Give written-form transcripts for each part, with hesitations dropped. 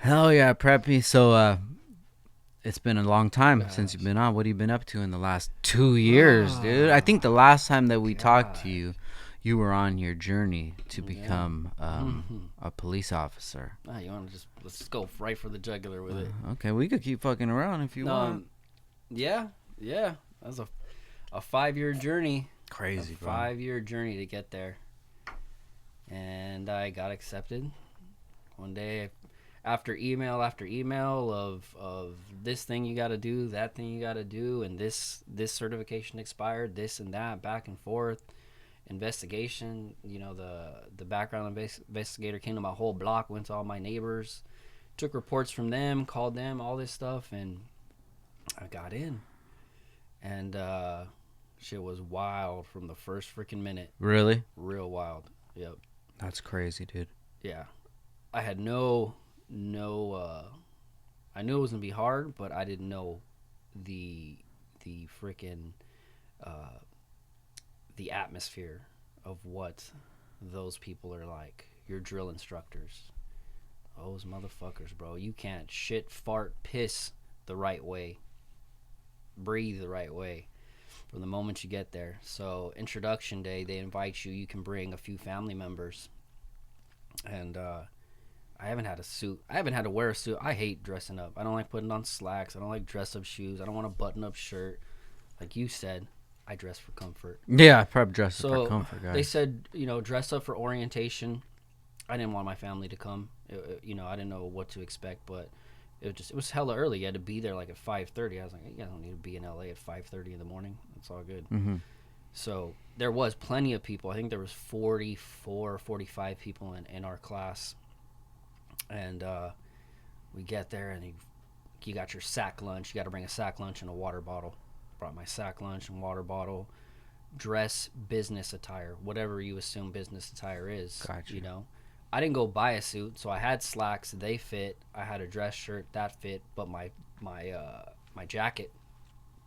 Hell yeah, Preppy. So, it's been a long time since you've been on. What have you been up to in the last 2 years, dude? I think the Oh, last time that we talked to God. you, you were on your journey to Yeah. become Hmm. a police officer. You want to let's just go right for the jugular with it. Okay, we could keep fucking around if you want. Um, yeah, yeah. That was a 5 year journey, a Crazy, bro. 5 year journey to get there, and I got accepted one day after email of this thing you got to do, that thing you got to do, and this certification expired, this and that, back and forth. Investigation, the background investigator came to my whole block, went to all my neighbors, took reports from them, called them, all this stuff, and I got in. And shit was wild from the first freaking minute. Really? Real wild. Yep. That's crazy, dude. Yeah. I had no I knew it was gonna be hard, but I didn't know the freaking uh the atmosphere of what those people are like. Your drill instructors. Those motherfuckers, bro. You can't shit, fart, piss the right way, breathe the right way from the moment you get there. So, introduction day, they invite you. You can bring a few family members. And I haven't had a suit. I haven't had to wear a suit. I hate dressing up. I don't like putting on slacks. I don't like dress up shoes. I don't want a button up shirt. Like you said, I dress for comfort. Yeah, prep dresses for So comfort, they guys. said, dress up for orientation. I didn't want my family to come. I didn't know what to expect, but it was hella early. You had to be there like at 5:30. I was like, I don't need to be in LA at 5:30 in the morning. It's all good. Mm-hmm. So there was plenty of people. I think there was 44 or 45 people in our class, and we get there and you got your sack lunch. You got to bring a sack lunch and a water bottle. Brought my sack lunch and water bottle. Dress business attire, whatever you assume business attire is. Gotcha. I didn't go buy a suit, so I had slacks. They fit. I had a dress shirt that fit, but my jacket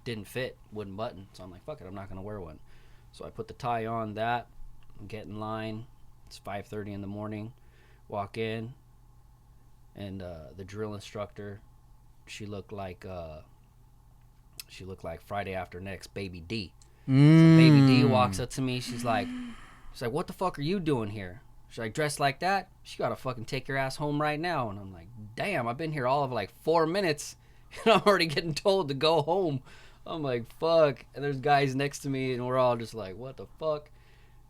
didn't fit, wouldn't button. So I'm like, fuck it, I'm not gonna wear one. So I put the tie on that, get in line. It's 5:30 in the morning. Walk in, and the drill instructor, she looked like Friday After Next Baby D. So Baby D walks up to me. She's like, what the fuck are you doing here? She's like, dressed like that? She gotta fucking take your ass home right now. And I'm like, damn, I've been here all of like 4 minutes, and I'm already getting told to go home. I'm like, fuck. And there's guys next to me, and we're all just like, what the fuck?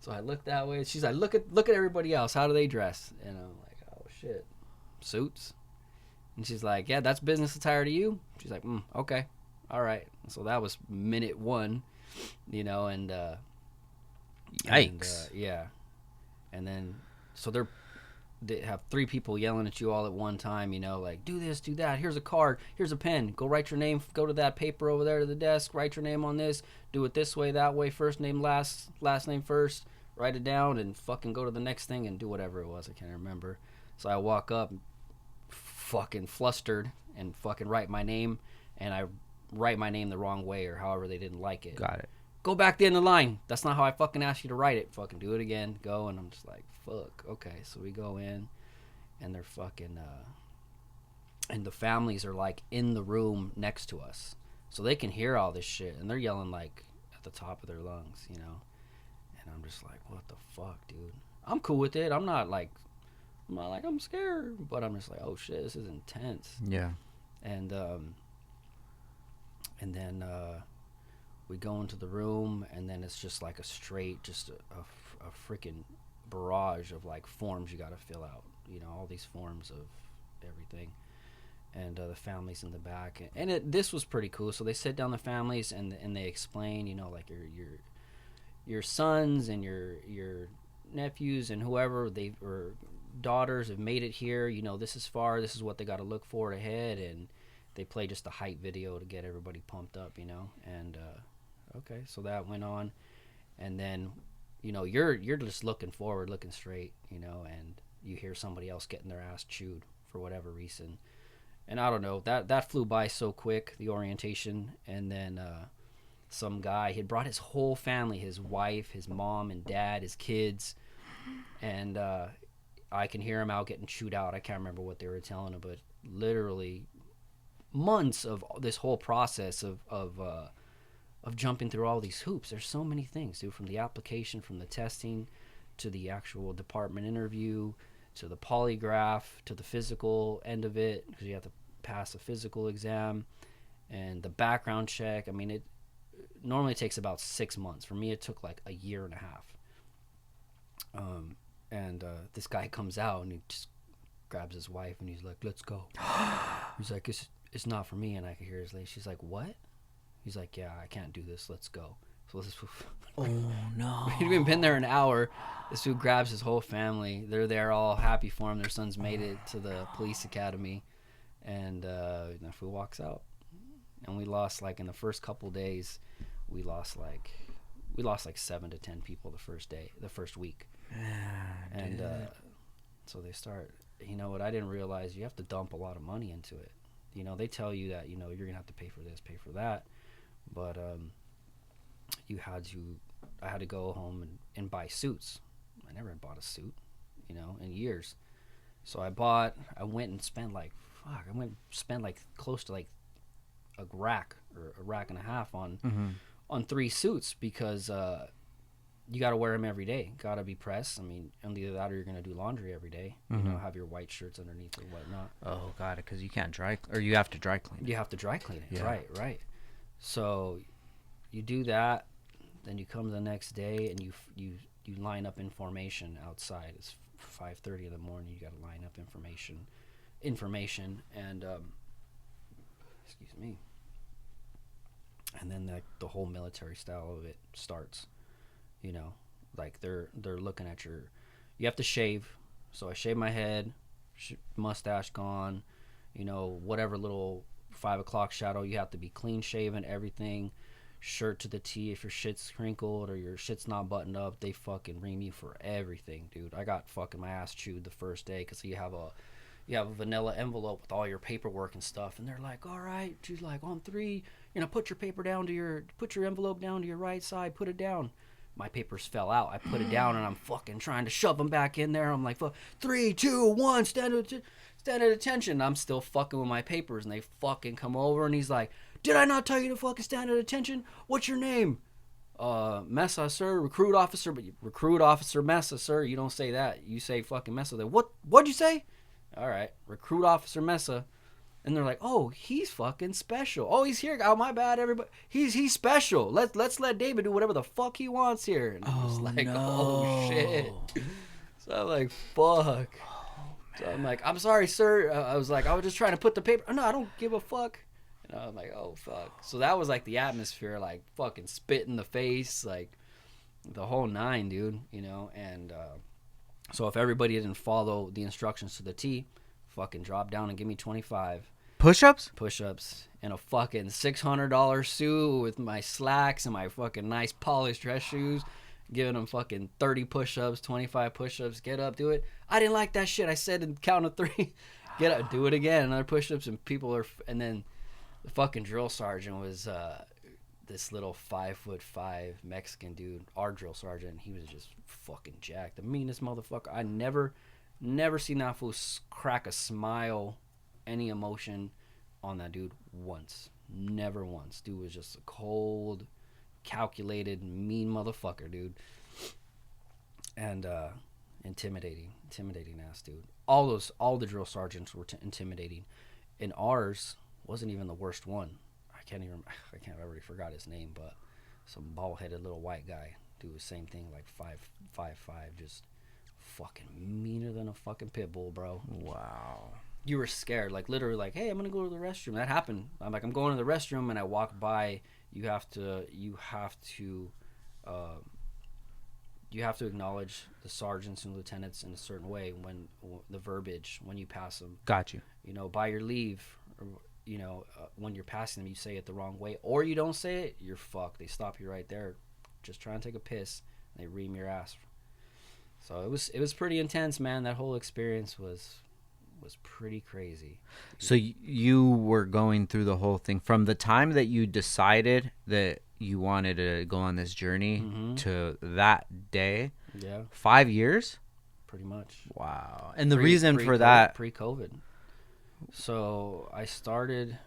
So I look that way. She's like, look at everybody else. How do they dress? And I'm like, oh shit, suits. And she's like, yeah, that's business attire to you. She's like, okay, all right. So that was minute one, and Yikes. yeah, and then so they have three people yelling at you all at one time, like, do this, do that, here's a card, here's a pen, go write your name, go to that paper over there to the desk, write your name on this, do it this way, that way, first name last name first, write it down, and fucking go to the next thing and do whatever it was. I can't remember. So I walk up fucking flustered and fucking write my name, and I write my name the wrong way or however they didn't like it. Got it. Go back to the end of the line. That's not how I fucking asked you to write it. Fucking do it again. Go. And I'm just like, fuck. Okay. So we go in, and they're fucking, and the families are like in the room next to us. So they can hear all this shit. And they're yelling like at the top of their lungs, And I'm just like, what the fuck, dude? I'm cool with it. I'm scared. But I'm just like, oh shit, this is intense. Yeah. And, then, we go into the room, and then it's just like just a freaking barrage of like forms you got to fill out. All these forms of everything, and the families in the back, and this was pretty cool. So they sit down the families, and they explain, like your sons and your nephews and whoever they or daughters have made it here. This is far. This is what they got to look for ahead, and they play just a hype video to get everybody pumped up. And okay, so that went on, and then you're just looking forward, looking straight, and you hear somebody else getting their ass chewed for whatever reason, and I don't know, that flew by so quick, the orientation. And then some guy, he had brought his whole family, his wife, his mom and dad, his kids, and I can hear them out getting chewed out. I can't remember what they were telling them, but literally months of this whole process of jumping through all these hoops. There's so many things, dude, from the application, from the testing, to the actual department interview, to the polygraph, to the physical end of it, because you have to pass a physical exam, and the background check. I mean, it normally takes about 6 months. For me, it took like a year and a half. And this guy comes out and he just grabs his wife and he's like, "Let's go." He's like, it's not for me. And I can hear his lady. She's like, "What?" He's like, "Yeah, I can't do this. Let's go." So this. Oh no. We'd been there an hour. This dude grabs his whole family. They're there all happy for him. Their son's made it to the police academy, and the fool walks out. And we lost, like, in the first couple days, we lost like 7 to 10 people the first week. And so they start, you know what, I didn't realize you have to dump a lot of money into it. You know, they tell you that, you know, you're gonna have to pay for this, pay for that, but I had to go home and buy suits. I never had bought a suit, you know, in years. So I went and spent like close to like a rack or a rack and a half on 3 suits, because you got to wear them every day. Got to be pressed. I mean, and either that or you're going to do laundry every day. You know, have your white shirts underneath or whatnot. Oh, got it, because you can't you have to dry clean it. You have to dry clean it. Yeah. Right. So you do that, then you come the next day and you line up in formation outside. It's 5:30 in the morning. You got to line up information, and excuse me. And then the whole military style of it starts. You know, like they're looking at you have to shave. So I shave my head, mustache gone, you know, whatever little 5 o'clock shadow, you have to be clean shaven, everything, shirt to the T. If your shit's crinkled or your shit's not buttoned up, they fucking ream you for everything, dude. I got fucking my ass chewed the first day because you have a vanilla envelope with all your paperwork and stuff, and they're like, "All right," she's like, "On 3, you know, put your envelope down to your right side, put it down." My papers fell out. I put it down, and I'm fucking trying to shove them back in there. I'm like, 3, 2, 1, stand at attention. I'm still fucking with my papers, and they fucking come over, and he's like, "Did I not tell you to fucking stand at attention? What's your name?" Mesa, sir. Recruit officer Mesa, sir. You don't say that. You say fucking Mesa. What'd you say? All right, recruit officer Mesa. And they're like, "Oh, he's fucking special. Oh, he's here. Oh, my bad, everybody. He's special. Let's let David do whatever the fuck he wants here." And I'm just like, no. "Oh shit." So I'm like, "Fuck." So I'm like, "I'm sorry, sir." I was like, "I was just trying to put the paper." "Oh, no, I don't give a fuck." And I'm like, "Oh fuck." So that was like the atmosphere, like fucking spit in the face, like the whole 9, dude. You know, and so if everybody didn't follow the instructions to the T, fucking drop down and give me 25. Push-ups in a fucking $600 suit with my slacks and my fucking nice polished dress shoes, giving them fucking 30 push-ups, 25 push-ups. Get up, do it. I didn't like that shit. I said in count of 3, get up, do it again. Another push-ups, and then the fucking drill sergeant was this little 5'5" Mexican dude, our drill sergeant. He was just fucking jacked, the meanest motherfucker. I never seen that fool crack a smile, any emotion on that dude once. Never once. Dude was just a cold, calculated, mean motherfucker, dude. And intimidating ass dude. All the drill sergeants were intimidating, and ours wasn't even the worst one. I already forgot his name, but some bald-headed little white guy. Dude was same thing, like 5'5", just fucking meaner than a fucking pit bull, bro. Wow. You were scared, like literally, like, "Hey, I'm gonna go to the restroom." That happened. I'm like, I'm going to the restroom, and I walk by. You have to acknowledge the sergeants and lieutenants in a certain way when the verbiage when you pass them. Got you. You know, by your leave, or, you know, when you're passing them, you say it the wrong way, or you don't say it, you're fucked. They stop you right there. Just try and take a piss, and they ream your ass. So it was pretty intense, man. That whole experience was pretty crazy. So you were going through the whole thing from the time that you decided that you wanted to go on this journey to that day. Yeah. 5 years? pretty much. Wow. And the reason for that, pre-COVID. So I started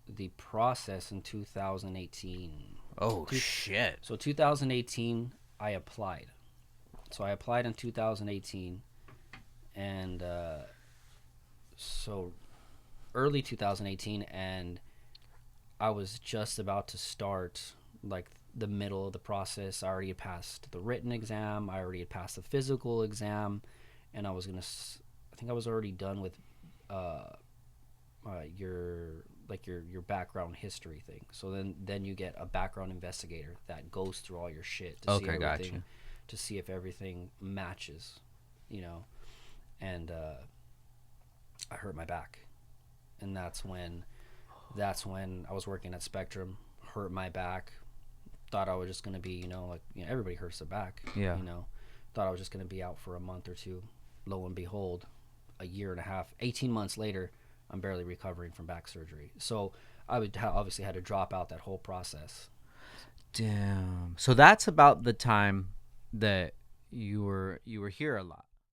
the process in 2018. oh shit. So 2018, I applied. So I applied in 2018, and so early 2018, and I was just about to start like the middle of the process. I already had passed the written exam. I already had passed the physical exam, and I was gonna. I think I was already done with your background history thing. So then you get a background investigator that goes through all your shit to see everything, gotcha. to see if everything matches, you know. And I hurt my back, and that's when I was working at Spectrum, hurt my back, thought I was just gonna be, everybody hurts their back, Yeah. Thought I was just gonna be out for a month or two. Lo and behold, a year and a half, 18 months later, I'm barely recovering from back surgery. So I would obviously had to drop out that whole process. Damn. So that's about the time that you were here a lot.